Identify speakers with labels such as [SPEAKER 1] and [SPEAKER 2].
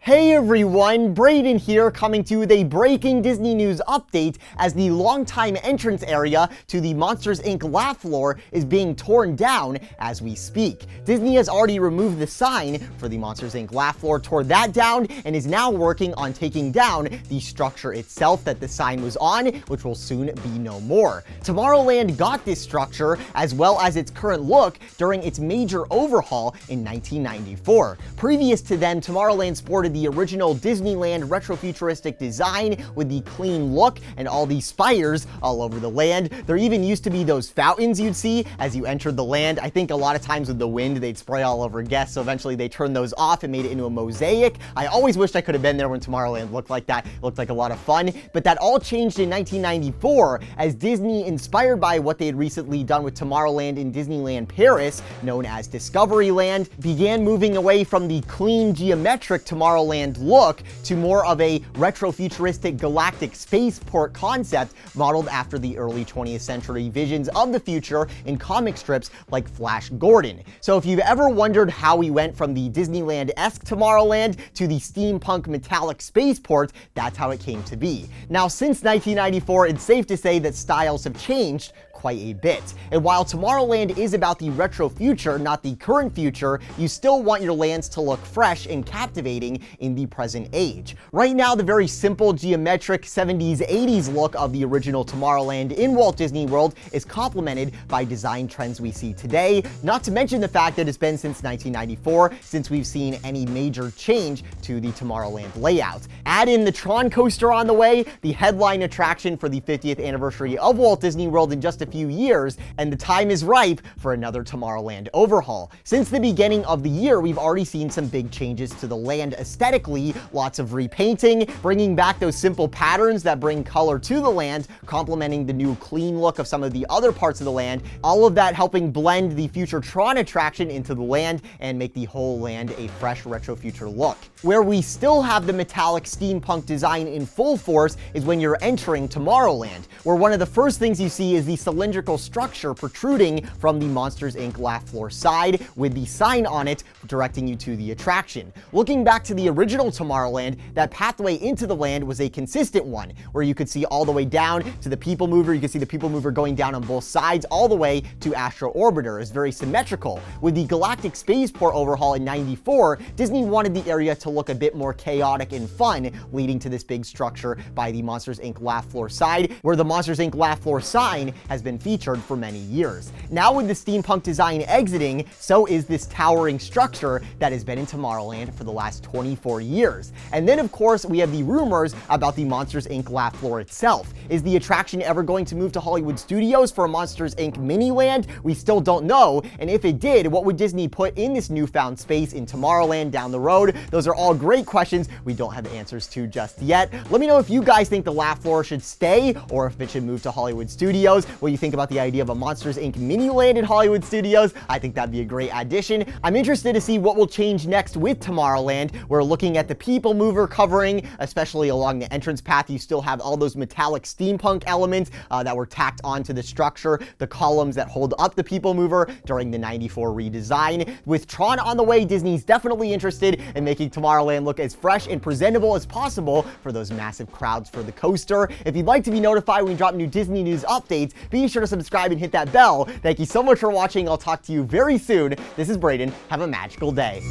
[SPEAKER 1] Hey everyone, Brayden here, coming to you with a breaking Disney news update as the longtime entrance area to the Monsters, Inc. laugh floor is being torn down as we speak. Disney has already removed the sign for the Monsters, Inc. laugh floor, tore that down, and is now working on taking down the structure itself that the sign was on, which will soon be no more. Tomorrowland got this structure as well as its current look during its major overhaul in 1994. Previous to then, Tomorrowland sported the original Disneyland retrofuturistic design with the clean look and all these spires all over the land. There even used to be those fountains you'd see as you entered the land. I think a lot of times with the wind, they'd spray all over guests, so eventually they turned those off and made it into a mosaic. I always wished I could have been there when Tomorrowland looked like that. It looked like a lot of fun, but that all changed in 1994 as Disney, inspired by what they had recently done with Tomorrowland in Disneyland Paris, known as Discoveryland, began moving away from the clean geometric Tomorrowland look to more of a retrofuturistic galactic spaceport concept modeled after the early 20th century visions of the future in comic strips like Flash Gordon. So if you've ever wondered how we went from the Disneyland-esque Tomorrowland to the steampunk metallic spaceport, that's how it came to be. Now, since 1994, it's safe to say that styles have changed quite a bit. And while Tomorrowland is about the retro future, not the current future, you still want your lands to look fresh and captivating in the present age. Right now, the very simple geometric 70s, 80s look of the original Tomorrowland in Walt Disney World is complemented by design trends we see today, not to mention the fact that it's been since 1994 since we've seen any major change to the Tomorrowland layout. Add in the Tron Coaster on the way, the headline attraction for the 50th anniversary of Walt Disney World in just a few years, and the time is ripe for another Tomorrowland overhaul. Since the beginning of the year, we've already seen some big changes to the land aesthetically, lots of repainting, bringing back those simple patterns that bring color to the land, complementing the new clean look of some of the other parts of the land, all of that helping blend the future Tron attraction into the land and make the whole land a fresh retro future look. Where we still have the metallic steampunk design in full force is when you're entering Tomorrowland, where one of the first things you see is the cylindrical structure protruding from the Monsters, Inc. laugh floor side with the sign on it directing you to the attraction. Looking back to the original Tomorrowland, that pathway into the land was a consistent one, where you could see all the way down to the People Mover. You could see the People Mover going down on both sides all the way to Astro Orbiter. It's very symmetrical. With the Galactic Spaceport overhaul in 94, Disney wanted the area to look a bit more chaotic and fun, leading to this big structure by the Monsters, Inc. laugh floor side, where the Monsters, Inc. laugh floor sign has been featured for many years. Now with the steampunk design exiting, so is this towering structure that has been in Tomorrowland for the last 24 years. And then of course we have the rumors about the Monsters, Inc. laugh floor itself. Is the attraction ever going to move to Hollywood Studios for a Monsters, Inc. mini-land? We still don't know, and if it did, what would Disney put in this newfound space in Tomorrowland down the road? Those are all great questions we don't have answers to just yet. Let me know if you guys think the laugh floor should stay or if it should move to Hollywood Studios. What you think about the idea of a Monsters, Inc. mini-land in Hollywood Studios? I think that'd be a great addition. I'm interested to see what will change next with Tomorrowland. We're looking at the People Mover covering, especially along the entrance path. You still have all those metallic steampunk elements that were tacked onto the structure, the columns that hold up the People Mover during the 94 redesign. With Tron on the way, Disney's definitely interested in making Tomorrowland look as fresh and presentable as possible for those massive crowds for the coaster. If you'd like to be notified when we drop new Disney news updates, be sure to subscribe and hit that bell. Thank you so much for watching. I'll talk to you very soon. This is Brayden. Have a magical day.